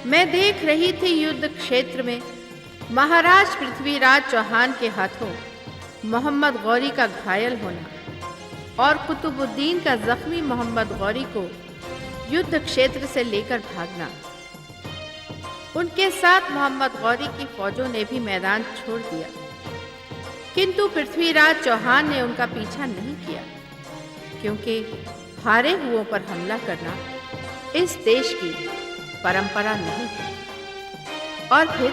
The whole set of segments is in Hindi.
मैं देख रही थी युद्ध क्षेत्र में महाराज पृथ्वीराज चौहान के हाथों मोहम्मद गौरी का घायल होना और कुतुबुद्दीन का जख्मी मोहम्मद गौरी को युद्ध क्षेत्र से लेकर भागना। उनके साथ मोहम्मद गौरी की फौजों ने भी मैदान छोड़ दिया, किंतु पृथ्वीराज चौहान ने उनका पीछा नहीं किया, क्योंकि हारे हुओं पर हमला करना इस देश की परंपरा नहीं है। और फिर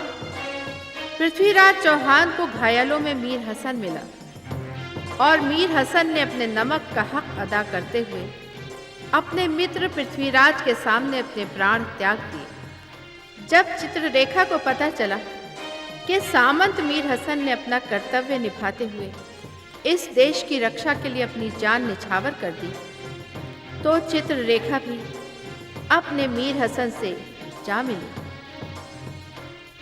पृथ्वीराज चौहान को घायलों में मीर हसन मिला और मीर हसन ने अपने नमक का हक अदा करते हुए अपने मित्र पृथ्वीराज के सामने अपने प्राण त्याग दिए। जब चित्ररेखा को पता चला कि सामंत मीर हसन ने अपना कर्तव्य निभाते हुए इस देश की रक्षा के लिए अपनी जान निछावर कर दी, तो चित्ररेखा भी अपने मीर हसन से जा मिली।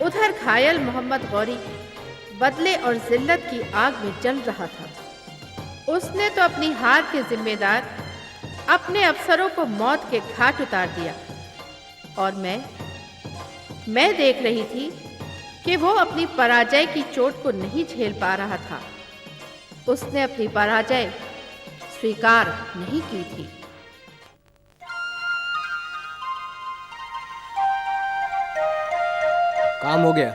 उधर घायल मोहम्मद गौरी बदले और जिल्लत की आग में जल रहा था। उसने तो अपनी हार के जिम्मेदार अपने अफसरों को मौत के घाट उतार दिया, और मैं देख रही थी कि वो अपनी पराजय की चोट को नहीं झेल पा रहा था। उसने अपनी पराजय स्वीकार नहीं की थी। काम हो गया।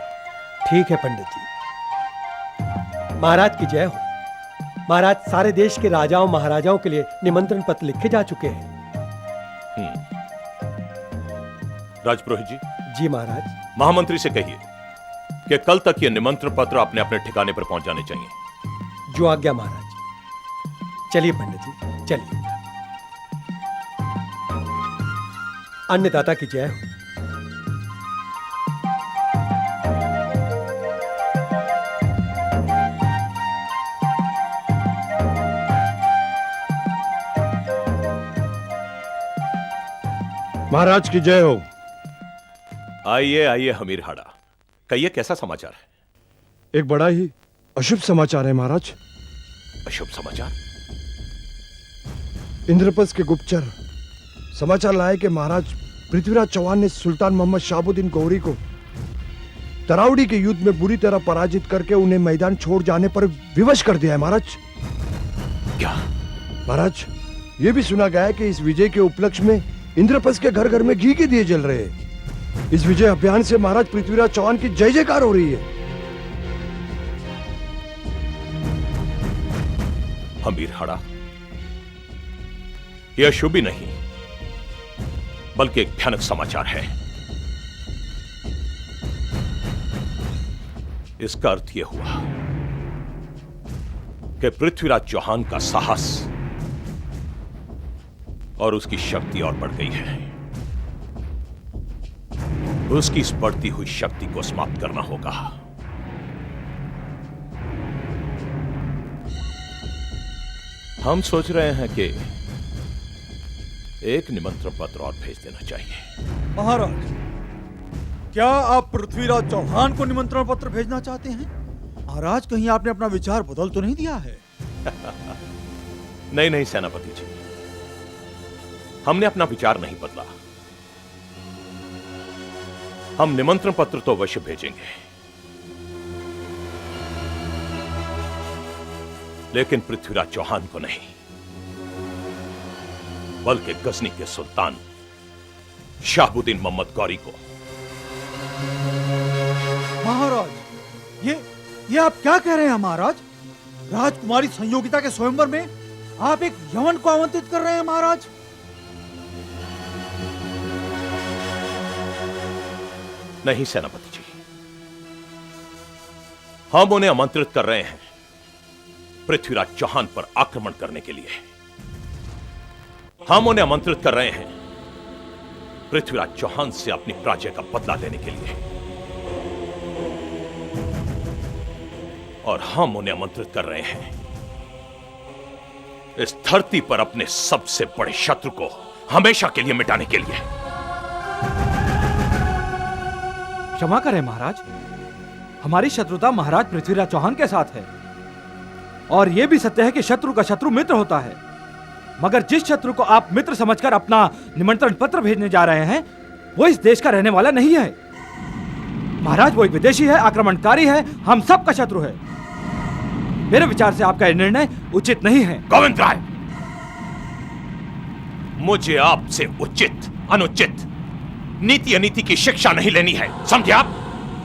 ठीक है पंडित जी। महाराज की जय हो। महाराज सारे देश के राजाओं महाराजाओं के लिए निमंत्रण पत्र लिखे जा चुके हैं। राजपुरोहित जी। जी महाराज। महामंत्री से कहिए कि कल तक ये निमंत्रण पत्र अपने अपने ठिकाने पर पहुंच जाने चाहिए। जो आज्ञा महाराज। चलिए पंडित जी चलिए। अन्नदाता की जय हो। महाराज की जय हो। आइए आइए हमीर हाड़ा, कहिए कैसा समाचार है? एक बड़ा ही अशुभ समाचार है महाराज। अशुभ समाचार? इंद्रप्रस्थ के गुप्तचर समाचार लाए कि महाराज पृथ्वीराज चौहान ने सुल्तान मोहम्मद शहाबुद्दीन गौरी को तरावड़ी के युद्ध में बुरी तरह पराजित करके उन्हें मैदान छोड़ जाने पर विवश कर दिया है महाराज। क्या? महाराज यह भी सुना गया है कि इस विजय के उपलक्ष्य में इंद्रप्रस्थ के घर घर में घी के दिए जल रहे हैं। इस विजय अभियान से महाराज पृथ्वीराज चौहान की जय जयकार हो रही है। हमीर हाड़ा, यह शुभ ही नहीं बल्कि एक भयानक समाचार है। इसका अर्थ यह हुआ कि पृथ्वीराज चौहान का साहस और उसकी शक्ति और बढ़ गई है। उसकी इस बढ़ती हुई शक्ति को समाप्त करना होगा। हम सोच रहे हैं कि एक निमंत्रण पत्र और भेज देना चाहिए। महाराज, क्या आप पृथ्वीराज चौहान को निमंत्रण पत्र भेजना चाहते हैं? महाराज कहीं आपने अपना विचार बदल तो नहीं दिया है? नहीं नहीं सेनापति जी, हमने अपना विचार नहीं बदला। हम निमंत्रण पत्र तो अवश्य भेजेंगे, लेकिन पृथ्वीराज चौहान को नहीं, बल्कि गजनी के सुल्तान शहाबुद्दीन मोहम्मद गौरी को। महाराज, ये आप क्या कह रहे हैं महाराज? राजकुमारी संयोगिता के स्वयंवर में आप एक यवन को आमंत्रित कर रहे हैं महाराज? नहीं सेनापति जी, हम उन्हें आमंत्रित कर रहे हैं पृथ्वीराज चौहान पर आक्रमण करने के लिए। हम उन्हें आमंत्रित कर रहे हैं पृथ्वीराज चौहान से अपनी पराजय का बदला लेने के लिए, और हम उन्हें आमंत्रित कर रहे हैं इस धरती पर अपने सबसे बड़े शत्रु को हमेशा के लिए मिटाने के लिए। क्षमा करें महाराज, हमारी शत्रुता महाराज पृथ्वीराज चौहान के साथ है, और यह भी सत्य है कि शत्रु का शत्रु मित्र होता है। मगर जिस शत्रु को आप मित्र समझकर अपना निमंत्रण पत्र भेजने जा रहे हैं, वो इस देश का रहने वाला नहीं है। महाराज वो एक विदेशी है, आक्रमणकारी है, हम सबका शत्रु है। मेरे विचार से आपका यह निर्णय उचित नहीं है। गोविंद राय, मुझे आपसे उचित अनुचित नीति अनीति की शिक्षा नहीं लेनी है, समझे आप?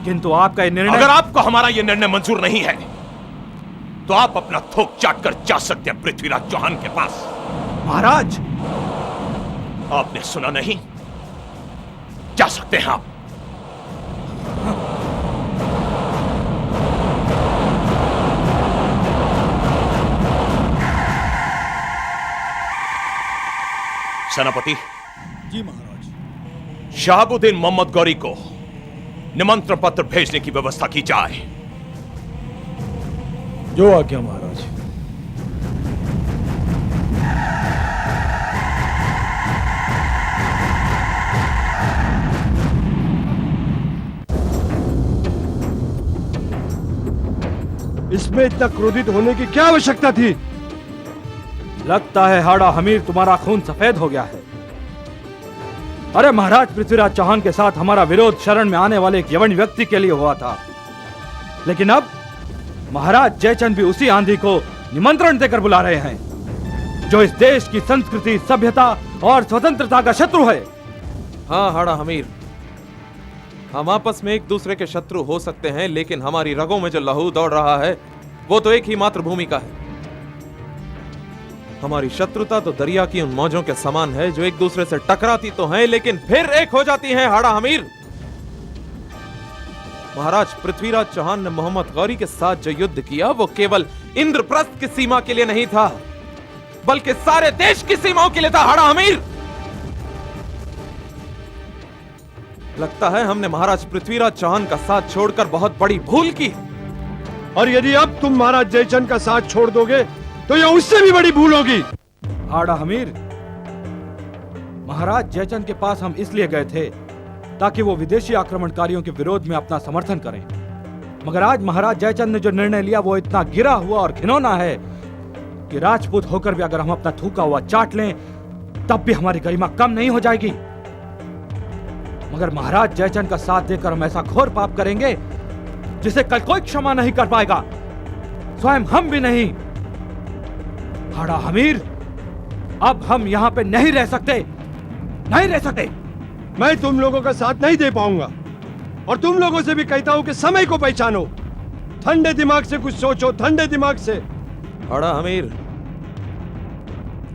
किंतु आपका यह निर्णय, अगर आपको हमारा यह निर्णय मंजूर नहीं है तो आप अपना थोक चाट कर जा सकते हैं पृथ्वीराज चौहान के पास। महाराज, आपने सुना नहीं? जा सकते हैं आप। सेनापति जी महाराज। शहाबुद्दीन मोहम्मद गौरी को निमंत्रण पत्र भेजने की व्यवस्था की जाए। जो आज्ञा महाराज। इसमें इतना क्रोधित होने की क्या आवश्यकता थी? लगता है हाड़ा हमीर तुम्हारा खून सफेद हो गया है। अरे महाराज पृथ्वीराज चौहान के साथ हमारा विरोध शरण में आने वाले एक यवन व्यक्ति के लिए हुआ था, लेकिन अब महाराज जयचंद भी उसी आंधी को निमंत्रण देकर बुला रहे हैं जो इस देश की संस्कृति, सभ्यता और स्वतंत्रता का शत्रु है। हाँ हाड़ा हमीर, हम आपस में एक दूसरे के शत्रु हो सकते हैं, लेकिन हमारी रगों में जो लहू दौड़ रहा है वो तो एक ही मातृभूमि का है। हमारी शत्रुता तो दरिया की उन मौजों के समान है जो एक दूसरे से टकराती तो हैं लेकिन फिर एक हो जाती हैं। हाड़ा हमीर, महाराज पृथ्वीराज चौहान ने मोहम्मद गौरी के साथ जो युद्ध किया वो केवल इंद्रप्रस्थ की सीमा के लिए नहीं था, बल्कि सारे देश की सीमाओं के लिए था। हाड़ा हमीर, लगता है हमने महाराज पृथ्वीराज चौहान का साथ छोड़कर बहुत बड़ी भूल की। और यदि अब तुम महाराज जयचंद का साथ छोड़ दोगे तो यह उससे भी बड़ी भूल होगी। हाड़ा हमीर, महाराज जयचंद के पास हम इसलिए गए थे ताकि वो विदेशी आक्रमणकारियों के विरोध में अपना समर्थन करें, मगर आज महाराज जयचंद ने जो निर्णय लिया वो इतना गिरा हुआ और घिनौना है कि राजपूत होकर भी अगर हम अपना थूका हुआ चाट लें तब भी हमारी गरिमा कम नहीं हो जाएगी। मगर महाराज जयचंद का साथ देकर हम ऐसा घोर पाप करेंगे जिसे कल कोई क्षमा नहीं कर पाएगा, स्वयं हम भी नहीं। हाड़ा हमीर, अब हम यहां पे नहीं रह सकते, नहीं रह सकते। मैं तुम लोगों का साथ नहीं दे पाऊंगा और तुम लोगों से भी कहता हूं कि समय को पहचानो, ठंडे दिमाग से कुछ सोचो, ठंडे दिमाग से। हाड़ा हमीर,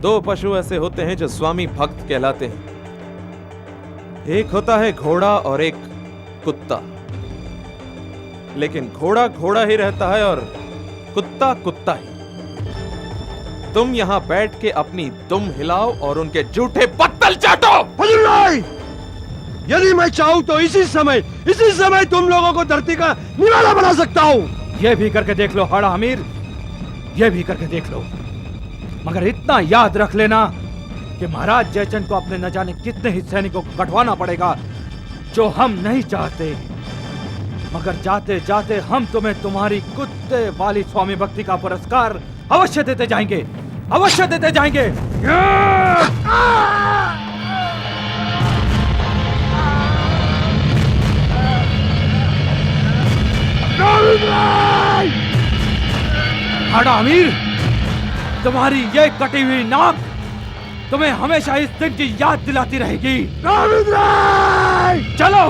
दो पशु ऐसे होते हैं जो स्वामी भक्त कहलाते हैं, एक होता है घोड़ा और एक कुत्ता। लेकिन घोड़ा घोड़ा ही रहता है और कुत्ता कुत्ता ही। तुम यहां बैठ के अपनी दुम हिलाओ और उनके जूठे पत्तल चाटो। हजूर राय, यदि मैं चाहूं तो इसी समय तुम लोगों को धरती का निवाला बना सकता हूं। यह भी करके देख लो हाड़ा हमीर, यह भी करके देख लो, मगर इतना याद रख लेना कि महाराज जयचंद को अपने न जाने कितने ही सैनिकों को कटवाना पड़ेगा, जो हम नहीं चाहते। मगर जाते जाते हम तुम्हें तुम्हारी कुत्ते वाली स्वामी भक्ति का पुरस्कार अवश्य देते जाएंगे, अवश्य देते जाएंगे। हाड़ा अमीर, तुम्हारी ये कटी हुई नाक तुम्हें हमेशा इस दिन की याद दिलाती रहेगी। चलो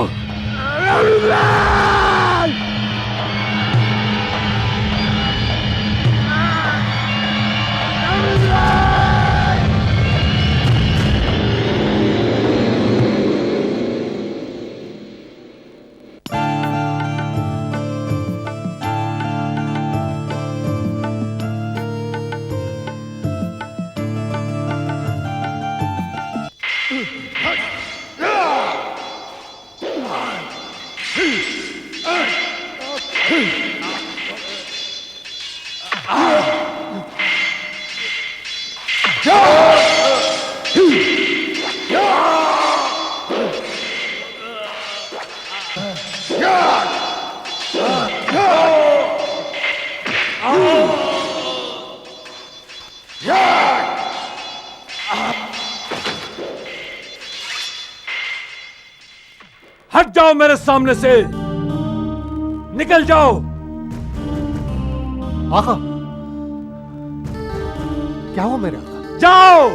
जाओ मेरे सामने से, निकल जाओ। आका, क्या हुआ मेरे आका? जाओ।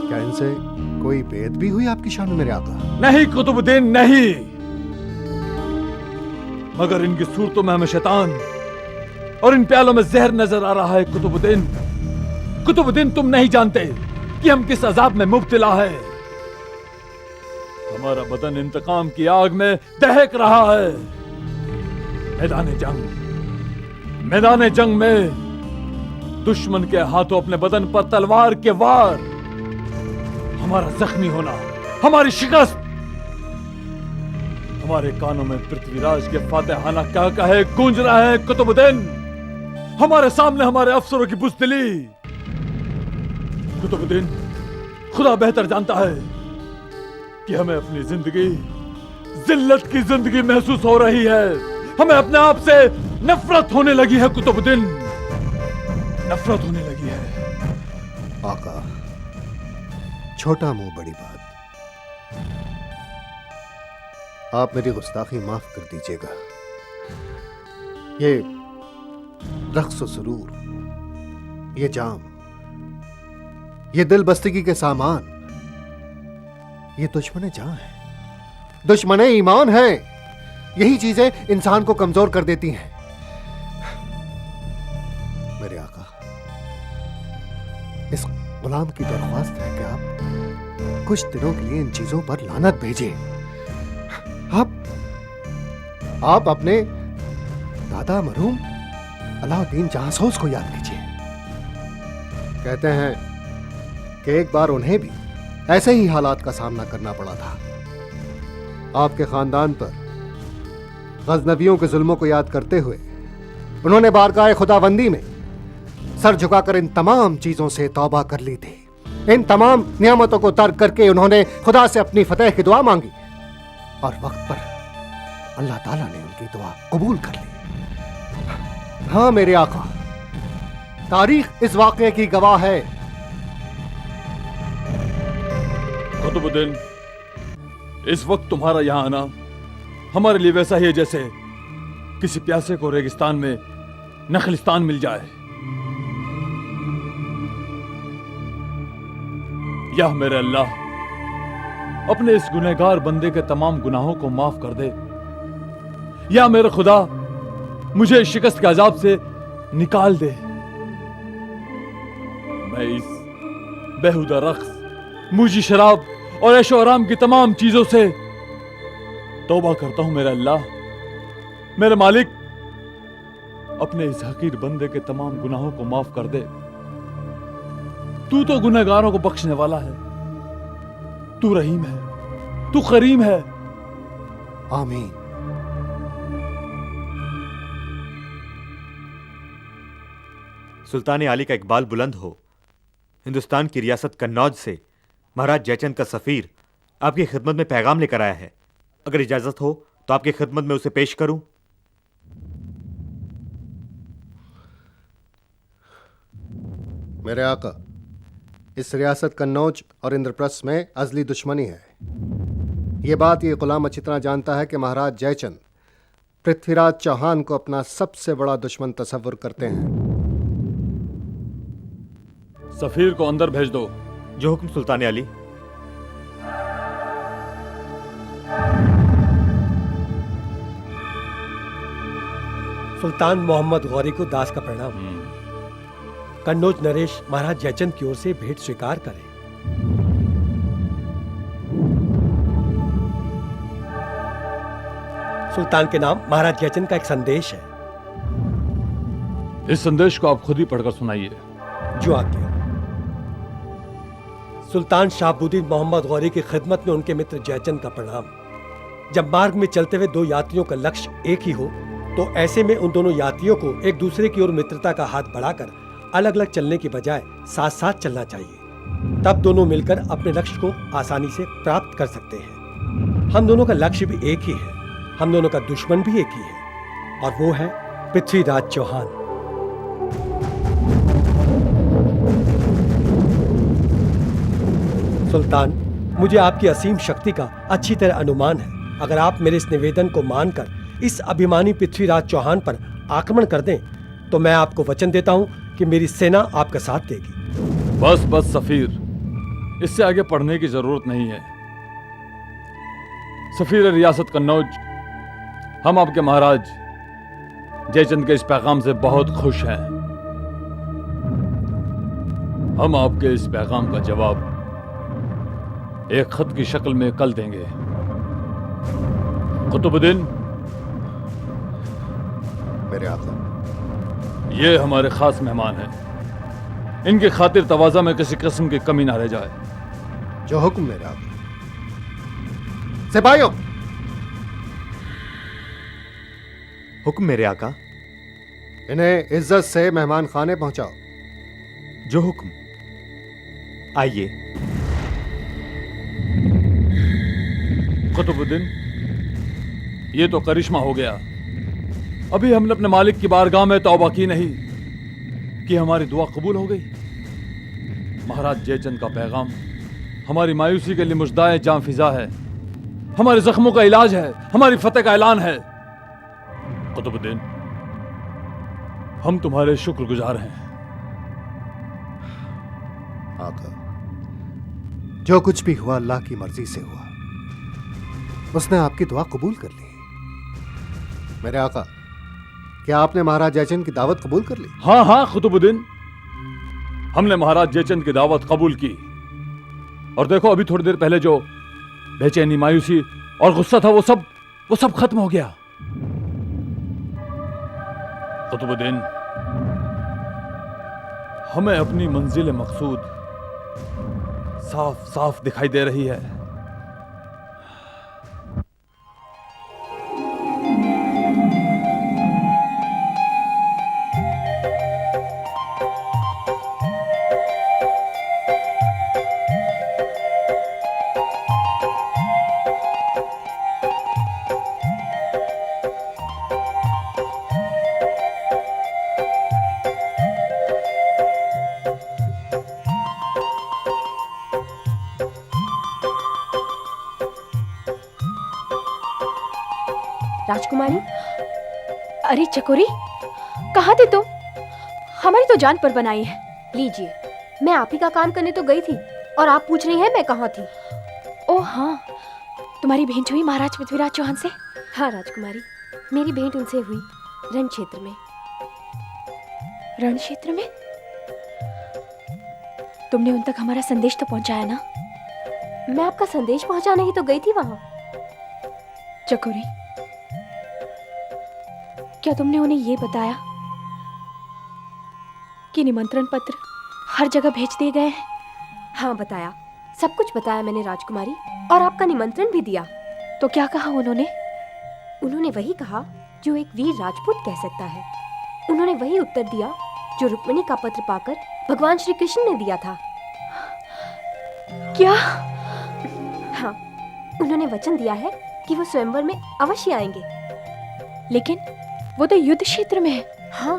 क्या इनसे कोई बेद भी हुई आपकी शान में मेरे आका? नहीं कुतुबुद्दीन, नहीं, मगर इनकी सूरतों में हमें शैतान और इन प्यालों में जहर नजर आ रहा है। कुतुबुद्दीन, कुतुबुद्दीन, तुम नहीं जानते कि हम किस अजाब में मुब्तला है। हमारा बदन इंतकाम की आग में दहक रहा है। मैदान जंग में दुश्मन के हाथों अपने बदन पर तलवार के वार, हमारा जख्मी होना, हमारी शिकस्त, हमारे कानों में पृथ्वीराज के फातेहाना क्या कहे गूंज रहा है। कुतुबुद्दीन, हमारे सामने हमारे अफसरों की बुज़दिली। कुतुबुद्दीन, खुदा बेहतर जानता है कि हमें अपनी जिंदगी जिल्लत की जिंदगी महसूस हो रही है। हमें अपने आप से नफरत होने लगी है। कुतुबुद्दीन, नफरत होने लगी है। आका, छोटा मुंह बड़ी बात। आप मेरी गुस्ताखी माफ कर दीजिएगा। ये रक्स व सुरूर, ये जाम, ये दिल बस्तगी के सामान, ये दुश्मन जान है, दुश्मन ईमान है। यही चीजें इंसान को कमजोर कर देती हैं। मेरे आका, इस गुलाम की दरख्वास्त है कि आप कुछ दिनों के लिए इन चीजों पर लानत भेजिए। आप अपने दादा मरहूम अलाउद्दीन जहांसोस को याद कीजिए। कहते हैं कि एक बार उन्हें भी ऐसे ही हालात का सामना करना पड़ा था। आपके खानदान पर गजनवियों के जुल्मों को याद करते हुए उन्होंने बारगाह खुदाबंदी में सर झुकाकर इन तमाम चीजों से तौबा कर ली थी। इन तमाम नियामतों को तर्क करके उन्होंने खुदा से अपनी फतेह की दुआ मांगी और वक्त पर अल्लाह ताला ने उनकी दुआ कबूल कर ली। हाँ मेरे आका, तारीख इस वाक़े की गवाह है। कुतुबुद्दीन, इस वक्त तुम्हारा यहां आना हमारे लिए वैसा ही है जैसे किसी प्यासे को रेगिस्तान में नखलिस्तान मिल जाए। या मेरे अल्लाह, अपने इस गुनहगार बंदे के तमाम गुनाहों को माफ कर दे। या मेरे खुदा, मुझे शिकस्त के अजाब से निकाल दे। मैं इस बेहुदा रक्स, मुझी शराब और ऐशो आराम की तमाम चीजों से तौबा करता हूं। मेरा अल्लाह, मेरे मालिक, अपने इस हकीर बंदे के तमाम गुनाहों को माफ कर दे। तू तो गुनहगारों को बख्शने वाला है। तू रहीम है, तू करीम है। आमीन। सुल्तान आली का इकबाल बुलंद हो। हिंदुस्तान की रियासत कन्नौज से महाराज जयचंद का सफीर आपकी खिदमत में पैगाम लेकर आया है। अगर इजाजत हो तो आपकी खिदमत में उसे पेश करूं। मेरे आका, इस रियासत कन्नौज और इंद्रप्रस्थ में अजली दुश्मनी है। ये बात ये गुलाम अच्छी तरह जानता है कि महाराज जयचंद पृथ्वीराज चौहान को अपना सबसे बड़ा दुश्मन तस्वुर करते हैं। सफीर को अंदर भेज दो। जो हुक्म सुल्तान अली। सुल्तान मोहम्मद गौरी को दास का प्रणाम। कन्नौज नरेश महाराज जयचंद की ओर से भेंट स्वीकार करें। सुल्तान के नाम महाराज जयचंद का एक संदेश है। इस संदेश को आप खुद ही पढ़कर सुनाइए। जो आज्ञा। सुल्तान शाहबुद्दीन मोहम्मद गौरी की खिदमत में उनके मित्र जयचंद का प्रणाम। जब मार्ग में चलते हुए दो यात्रियों का लक्ष्य एक ही हो तो ऐसे में उन दोनों यात्रियों को एक दूसरे की ओर मित्रता का हाथ बढ़ाकर अलग अलग चलने की बजाय साथ साथ चलना चाहिए। तब दोनों मिलकर अपने लक्ष्य को आसानी से प्राप्त कर सकते हैं। हम दोनों का लक्ष्य भी एक ही है, हम दोनों का दुश्मन भी एक ही है, और वो है पृथ्वीराज चौहान। सुल्तान, मुझे आपकी असीम शक्ति का अच्छी तरह अनुमान है। अगर आप मेरे इस निवेदन को मानकर इस अभिमानी पृथ्वीराज चौहान पर आक्रमण कर दें तो मैं आपको वचन देता हूं कि मेरी सेना आपका साथ देगी। बस बस सफीर, इससे आगे पढ़ने की जरूरत नहीं है। सफीर रियासत कन्नौज, हम आपके महाराज जयचंद के इस पैगाम से बहुत खुश हैं। हम आपके इस पैगाम का जवाब एक खत की शक्ल में कल देंगे। कुतुबुद्दीन, मेरे आका, ये हमारे खास मेहमान हैं। इनकी खातिर तवाज़ा में किसी किस्म की कमी ना रह जाए। जो हुक्म मेरे आका। सिपाहियों, हुक्म मेरे आका। इन्हें इज्जत से मेहमान खाने पहुंचाओ। जो हुक्म। आइए। कुतुबुद्दीन, ये तो करिश्मा हो गया। अभी हमने अपने मालिक की बारगाह में तौबा की नहीं कि हमारी दुआ कबूल हो गई। महाराज जयचंद का पैगाम हमारी मायूसी के लिए मुजदाए जान फिजा है, हमारे जख्मों का इलाज है, हमारी फतेह का ऐलान है। कुतुबुद्दीन, हम तुम्हारे शुक्रगुजार हैं। आका, जो कुछ भी हुआ अल्लाह की मर्जी से हुआ। उसने आपकी दुआ कबूल कर ली। मेरे आका, क्या आपने महाराज जयचंद की दावत कबूल कर ली? हाँ हाँ कुतुबुद्दीन, हमने महाराज जयचंद की दावत कबूल की। और देखो, अभी थोड़ी देर पहले जो बेचैनी, मायूसी और गुस्सा था वो सब खत्म हो गया। कुतुबुद्दीन, हमें अपनी मंजिल मकसूद साफ साफ दिखाई दे रही है। राजकुमारी, अरे चकोरी, कहाँ थे तुम? हमारी तो जान पर बनाई है। लीजिए, मैं आप ही का काम करने तो गई थी और आप पूछ रही हैं मैं कहाँ थी। ओह हाँ, तुम्हारी भेंट हुई महाराज पृथ्वीराज चौहान से? हाँ राजकुमारी, मेरी भेंट उनसे हुई रण क्षेत्र में। रण क्षेत्र में? तुमने उन तक हमारा संदेश तो पहुंचाया ना? मैं आपका संदेश पहुंचाने ही तो गई थी वहां। चकोरी, क्या तुमने उन्हें ये बताया कि निमंत्रण पत्र हर जगह भेज दिए गए हैं? हाँ बताया, सब कुछ बताया मैंने राजकुमारी, और आपका निमंत्रण भी दिया। तो क्या कहा उन्होंने? उन्होंने वही कहा जो एक वीर राजपूत कह सकता है। उन्होंने वही उत्तर दिया जो रुक्मिणी का पत्र पाकर भगवान श्री कृष्ण ने दिया था। क्या? हाँ, उन्होंने वचन दिया है कि वो स्वयंवर में अवश्य आएंगे। लेकिन वो तो युद्ध क्षेत्र में है। हाँ,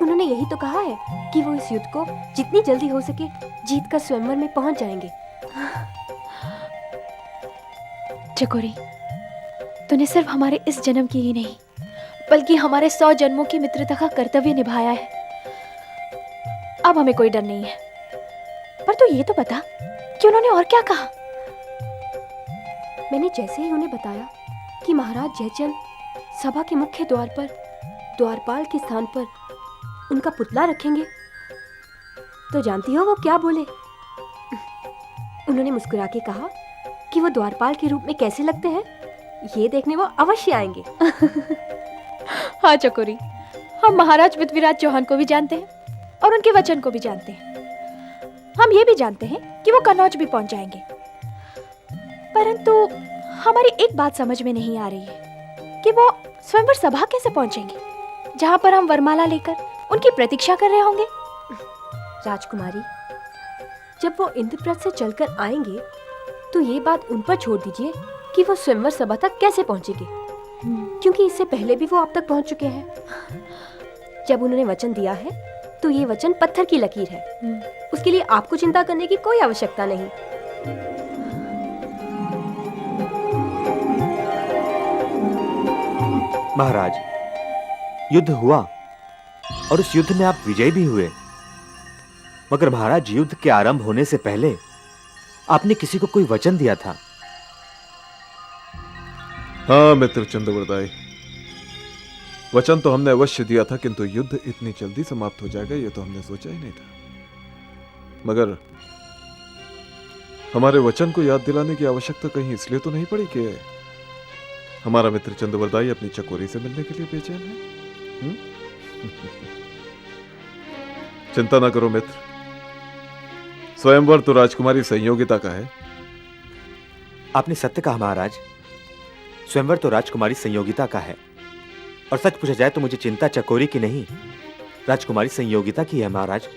उन्होंने यही तो कहा है कि वो इस युद्ध को जितनी जल्दी हो सके जीत कर स्वयंवर में पहुंच जाएंगे। चकोरी, तूने सिर्फ हमारे इस जन्म की ही नहीं बल्कि हमारे 100 जन्मों की मित्रता का कर्तव्य निभाया है। अब हमें कोई डर नहीं है। पर तू ये तो बता कि उन्होंने और क्या कहा? मैंने जैसे ही उन्हें बताया कि महाराज जयचंद सभा के मुख्य द्वार पर द्वारपाल के स्थान पर उनका पुतला रखेंगे, तो जानती हो वो क्या बोले? उन्होंने मुस्कुरा के कहा कि वो द्वारपाल के रूप में कैसे लगते हैं ये देखने वो अवश्य आएंगे। हाँ चकोरी, हम महाराज पृथ्वीराज चौहान को भी जानते हैं और उनके वचन को भी जानते हैं। हम ये भी जानते हैं कि वो कन्नौज भी पहुंच जाएंगे। परंतु हमारी एक बात समझ में नहीं आ रही है कि वो स्वयंवर सभा कैसे पहुंचेंगे जहां पर हम वरमाला लेकर उनकी प्रतीक्षा कर रहे होंगे। राजकुमारी, जब वो इंद्रप्रस्थ से चलकर आएंगे तो ये बात उन पर छोड़ दीजिए कि वो स्वयंवर सभा तक कैसे पहुंचेंगे, क्योंकि इससे पहले भी वो आप तक पहुंच चुके हैं। जब उन्होंने वचन दिया है तो ये वचन पत्थर की लकीर है। उसके लिए आपको चिंता करने की कोई आवश्यकता नहीं। महाराज, युद्ध हुआ और उस युद्ध में आप विजयी भी हुए, मगर महाराज युद्ध के आरंभ होने से पहले आपने किसी को कोई वचन दिया था। हाँ मित्र चंद्रवरदाई, वचन तो हमने अवश्य दिया था, किंतु युद्ध इतनी जल्दी समाप्त हो जाएगा ये तो हमने सोचा ही नहीं था। मगर हमारे वचन को याद दिलाने की आवश्यकता कहीं इसलिए तो नहीं पड़ी कि हमारा मित्र चंद्रवरदाई अपनी चकोरी से मिलने के लिए बेचैन है। चिंता ना करो मित्र, स्वयंवर तो राजकुमारी संयोगिता का है। आपने सत्य कहा महाराज, स्वयंवर तो राजकुमारी संयोगिता का है, और सच पूछा जाए तो मुझे चिंता चकोरी की नहीं, राजकुमारी संयोगिता की है महाराज।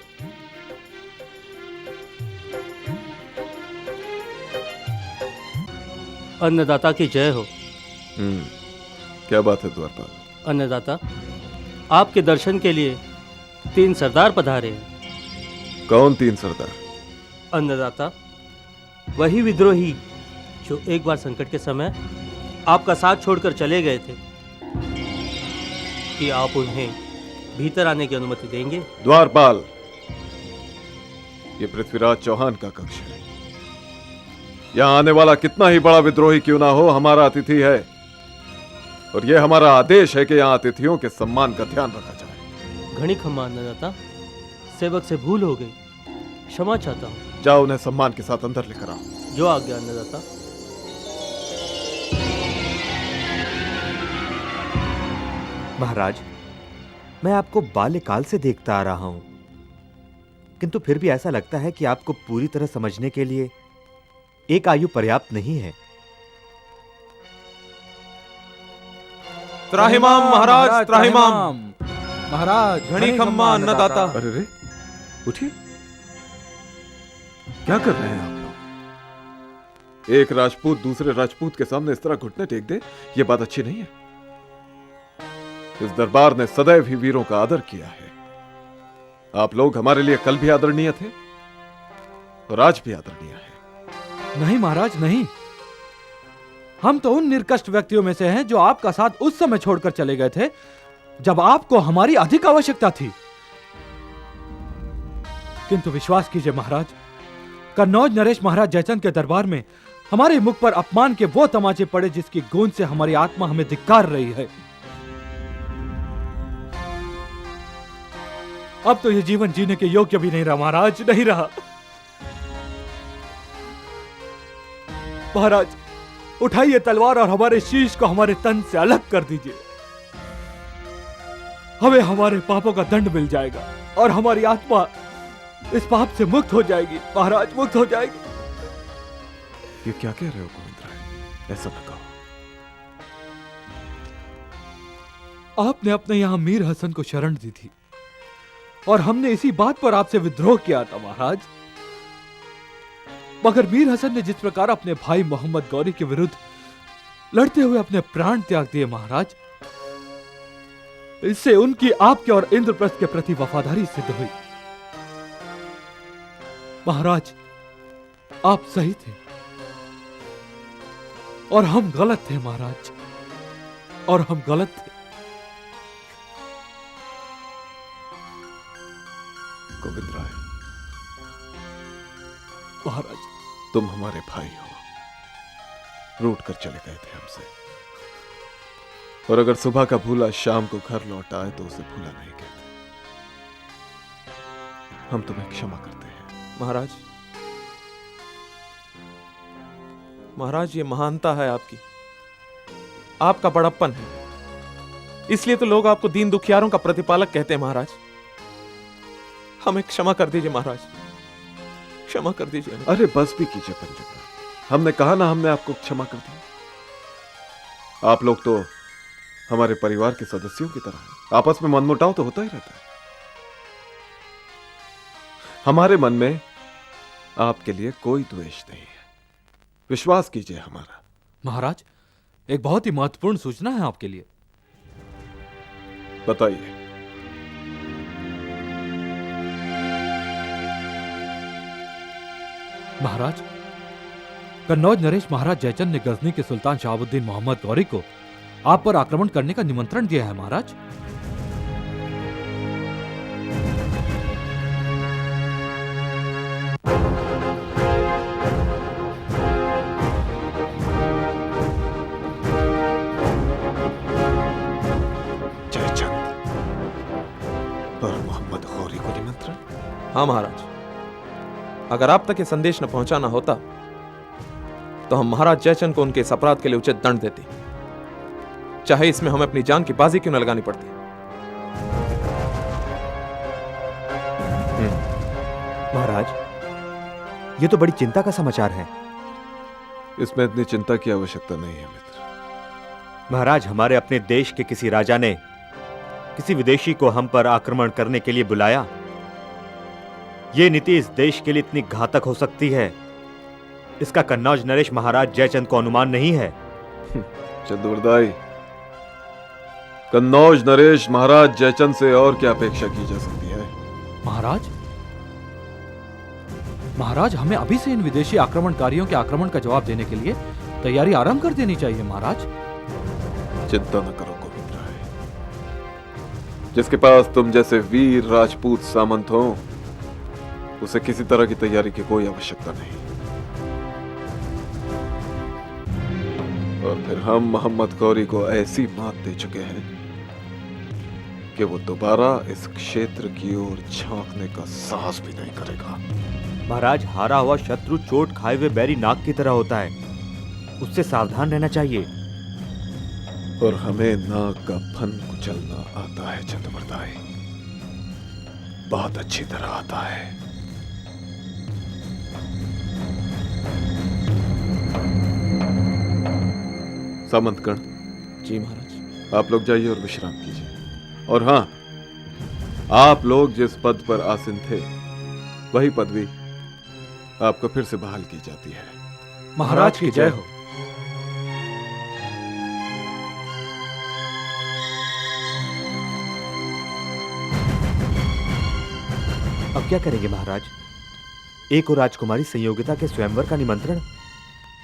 अन्नदाता की जय हो। क्या बात है द्वारपाल? अन्नदाता, आपके दर्शन के लिए 3 सरदार पधारे हैं। कौन 3 सरदार? अन्नदाता, वही विद्रोही जो एक बार संकट के समय आपका साथ छोड़कर चले गए थे। कि आप उन्हें भीतर आने की अनुमति देंगे? द्वारपाल, ये पृथ्वीराज चौहान का कक्ष है। यहां आने वाला कितना ही बड़ा विद्रोही क्यों ना हो, हमारा अतिथि है, और यह हमारा आदेश है कि यहां अतिथियों के सम्मान का ध्यान रखा जाए। घनी क्षमा अन्नदाता, सेवक से भूल हो गई, क्षमा चाहता हूं। जाओ उन्हें सम्मान के साथ अंदर लेकर आओ। जो आज्ञा अन्नदाता। महाराज, मैं आपको बाल्यकाल से देखता आ रहा हूं, किंतु फिर भी ऐसा लगता है कि आपको पूरी तरह समझने के लिए एक आयु पर्याप्त नहीं है। त्राहिमाम महाराज, त्राहिमाम। महाराज, घनी खम्मा अन्नदाता। अरे रे, उठिए, क्या कर रहे हैं आप लोग? एक राजपूत दूसरे राजपूत के सामने इस तरह घुटने टेक दे, यह बात अच्छी नहीं है। इस दरबार ने सदैव ही वीरों का आदर किया है। आप लोग हमारे लिए कल भी आदरणीय थे और आज भी आदरणीय है। नहीं महाराज, नहीं। हम तो उन निर्कष्ट व्यक्तियों में से हैं जो आपका साथ उस समय छोड़कर चले गए थे जब आपको हमारी अधिक आवश्यकता थी। किंतु विश्वास कीजिए महाराज, कन्नौज नरेश महाराज जयचंद के दरबार में हमारे मुख पर अपमान के वो तमाचे पड़े जिसकी गूंज से हमारी आत्मा हमें धिक्कार रही है। अब तो ये जीवन जीने के योग्य भी नहीं रहा महाराज, नहीं रहा। महाराज, उठाइए तलवार और हमारे शीश को हमारे तन से अलग कर दीजिए। हमें हमारे पापों का दंड मिल जाएगा और हमारी आत्मा इस पाप से मुक्त हो जाएगी। महाराज, मुक्त हो जाएगी। ये क्या कह रहे हो गोविंद राय? ऐसा न कहो। आपने अपने यहां मीर हसन को शरण दी थी और हमने इसी बात पर आपसे विद्रोह किया था महाराज। मगर मीर हसन ने जिस प्रकार अपने भाई मोहम्मद गौरी के विरुद्ध लड़ते हुए अपने प्राण त्याग दिए महाराज, इससे उनकी आपके और इंद्रप्रस्थ के प्रति वफादारी सिद्ध हुई। महाराज, आप सही थे और हम गलत थे महाराज, और हम गलत थे। गोविंद राय, महाराज, तुम हमारे भाई हो, रूठ कर चले गए थे हमसे, और अगर सुबह का भूला शाम को घर लौट आए तो उसे भूला नहीं कहते। हम तुम्हें क्षमा करते हैं। महाराज, महाराज, ये महानता है आपकी, आपका बड़प्पन है, इसलिए तो लोग आपको दीन दुखियारों का प्रतिपालक कहते हैं। महाराज, हमें क्षमा कर दीजिए महाराज, क्षमा कर दीजिए। अरे बस भी कीजिए पंचप्राण, हमने कहा ना हमने आपको क्षमा कर दिया। आप लोग तो हमारे परिवार के सदस्यों की तरह हैं, आपस में मनमुटाव तो होता ही रहता है। हमारे मन में आपके लिए कोई द्वेष नहीं है, विश्वास कीजिए हमारा। महाराज, एक बहुत ही महत्वपूर्ण सूचना है आपके लिए। बताइए। महाराज, कन्नौज नरेश महाराज जयचंद ने गजनी के सुल्तान शहाबुद्दीन मोहम्मद गौरी को आप पर आक्रमण करने का निमंत्रण दिया है महाराज। जयचंद और मोहम्मद गौरी को निमंत्रण? हाँ महाराज, अगर आप तक ये संदेश न पहुंचाना होता तो हम महाराज जयचंद को उनके इस अपराध के लिए उचित दंड देते, चाहे इसमें हमें अपनी जान की बाजी क्यों न लगानी पड़ती। महाराज, ये तो बड़ी चिंता का समाचार है। इसमें इतनी चिंता की आवश्यकता नहीं है मित्र। महाराज, हमारे अपने देश के किसी राजा ने किसी विदेशी को हम पर आक्रमण करने के लिए बुलाया। यह नीति इस देश के लिए इतनी घातक हो सकती है, इसका कन्नौज नरेश महाराज जयचंद को अनुमान नहीं है। चंद्रवरदाई, कन्नौज नरेश महाराज जयचंद से और क्या अपेक्षा की जा सकती है? महाराज, हमें अभी से इन विदेशी आक्रमणकारियों के आक्रमण का जवाब देने के लिए तैयारी आरंभ कर देनी चाहिए महाराज। चिंता न करो गोविंद राय, जिसके पास तुम जैसे वीर राजपूत सामंत हो, उसे किसी तरह की तैयारी की कोई आवश्यकता नहीं। और फिर हम मोहम्मद गौरी को ऐसी मात दे चुके हैं कि वो दोबारा इस क्षेत्र की ओर झांकने का साहस भी नहीं करेगा। महाराज, हारा हुआ शत्रु चोट खाए हुए बैरी नाग की तरह होता है, उससे सावधान रहना चाहिए। और हमें नाग का फन कुचलना आता है चंद्रवरदाई, बहुत अच्छी तरह आता है। सामंतगण। जी महाराज। आप लोग जाइए और विश्राम कीजिए। और हाँ, आप लोग जिस पद पर आसीन थे, वही पदवी आपको फिर से बहाल की जाती है। महाराज की जय हो। अब क्या करेंगे महाराज? एक और राजकुमारी संयोगिता के स्वयंवर का निमंत्रण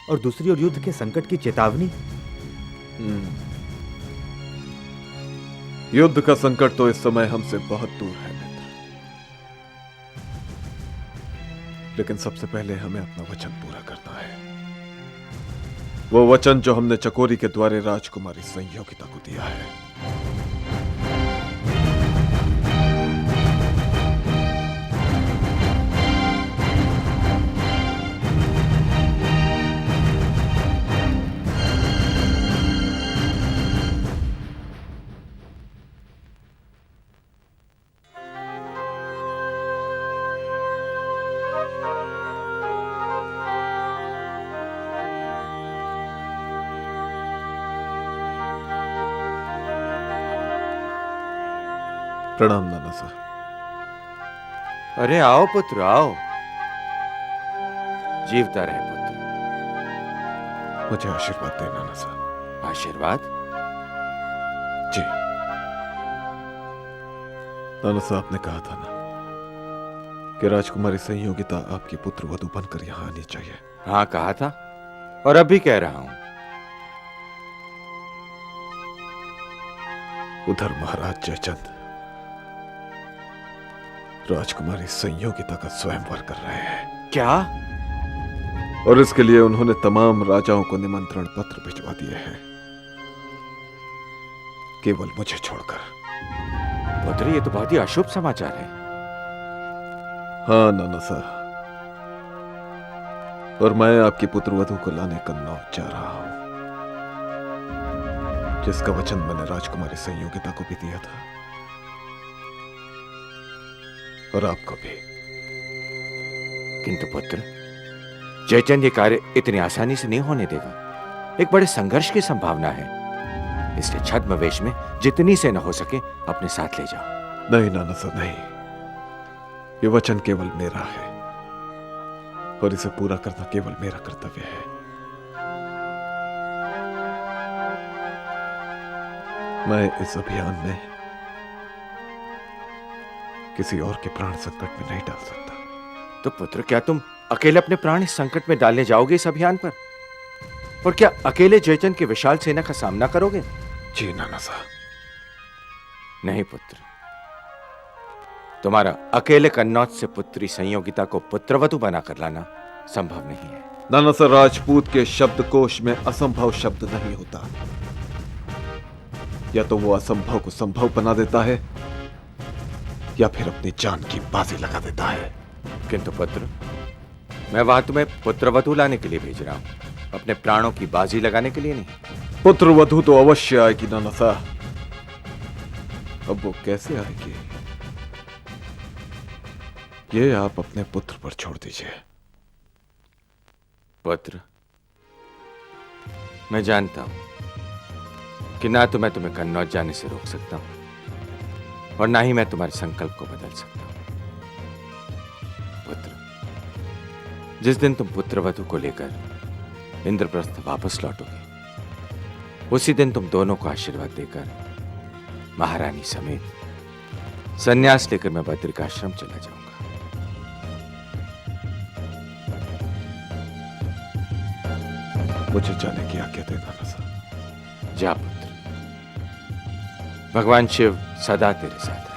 और दूसरी ओर युद्ध के संकट की चेतावनी। युद्ध का संकट तो इस समय हमसे बहुत दूर है मित्र, लेकिन सबसे पहले हमें अपना वचन पूरा करना है। वो वचन जो हमने चकोरी के द्वारे राजकुमारी संयोगिता को दिया है। प्रणाम नाना साहब। अरे आओ पुत्र आओ, जीवता रहे पुत्र। मुझे आशीर्वाद दे नाना साहब। आशीर्वाद? जी नाना साहब ने कहा था ना कि राजकुमारी संयोगिता आपकी पुत्र वधू बनकर यहां आनी चाहिए। हाँ कहा था, और अब भी कह रहा हूं। उधर महाराज जयचंद राजकुमारी संयोगिता का स्वयंवर कर रहे हैं। क्या? और इसके लिए उन्होंने तमाम राजाओं को निमंत्रण पत्र भिजवा दिए हैं, केवल मुझे छोड़कर। पुत्र, ये तो बहुत ही अशुभ समाचार है। हाँ नाना साहब, और मैं आपकी पुत्रवधू को लाने कन्नौज जा रहा हूं, जिसका वचन मैंने राजकुमारी संयोगिता को भी दिया था और आपको भी। किंतु पुत्र, जयचंद ये कार्य इतनी आसानी से नहीं होने देगा। एक बड़े संघर्ष की संभावना है, इसलिए छद्मवेश में जितनी से न हो सके अपने साथ ले जाओ। नहीं नाना साहब नहीं, ये वचन केवल मेरा है और इसे पूरा करना केवल मेरा कर्तव्य है। मैं इस अभियान में किसी और के प्राण संकट में नहीं डाल सकता। तो पुत्र, क्या तुम अकेले अपने प्राण इस संकट में डालने जाओगे इस अभियान पर? और क्या अकेले जयचंद की विशाल सेना का सामना करोगे? जी नाना साहब। नहीं पुत्र, तुम्हारा अकेले कन्नौज से पुत्री संयोगिता को पुत्रवधु बनाकर लाना संभव नहीं है। नाना सर, राजपूत के शब्दकोश में असंभव शब्द नहीं होता। या तो वो असंभव को संभव बना देता है या फिर अपनी जान की बाजी लगा देता है। किंतु पुत्र, मैं वहां तुम्हें पुत्रवधु लाने के लिए भेज रहा हूं, अपने प्राणों की बाजी लगाने के लिए नहीं। पुत्रवधु तो अवश्य आएगी नाना साहब। अब वो कैसे आएगी, ये आप अपने पुत्र पर छोड़ दीजिए। पुत्र, मैं जानता हूं कि ना तो मैं तुम्हें कन्नौज जाने से रोक सकता हूं और ना ही मैं तुम्हारे संकल्प को बदल सकता हूं। पुत्र, जिस दिन तुम पुत्रवधु को लेकर इंद्रप्रस्थ वापस लौटोगे, उसी दिन तुम दोनों को आशीर्वाद देकर महारानी समेत संन्यास लेकर मैं बद्रिकाश्रम चला जाऊंगा। मुझे जाने की आज्ञा दे नाना साहब। जा पुत्र, भगवान शिव सदा तेरे साथ है।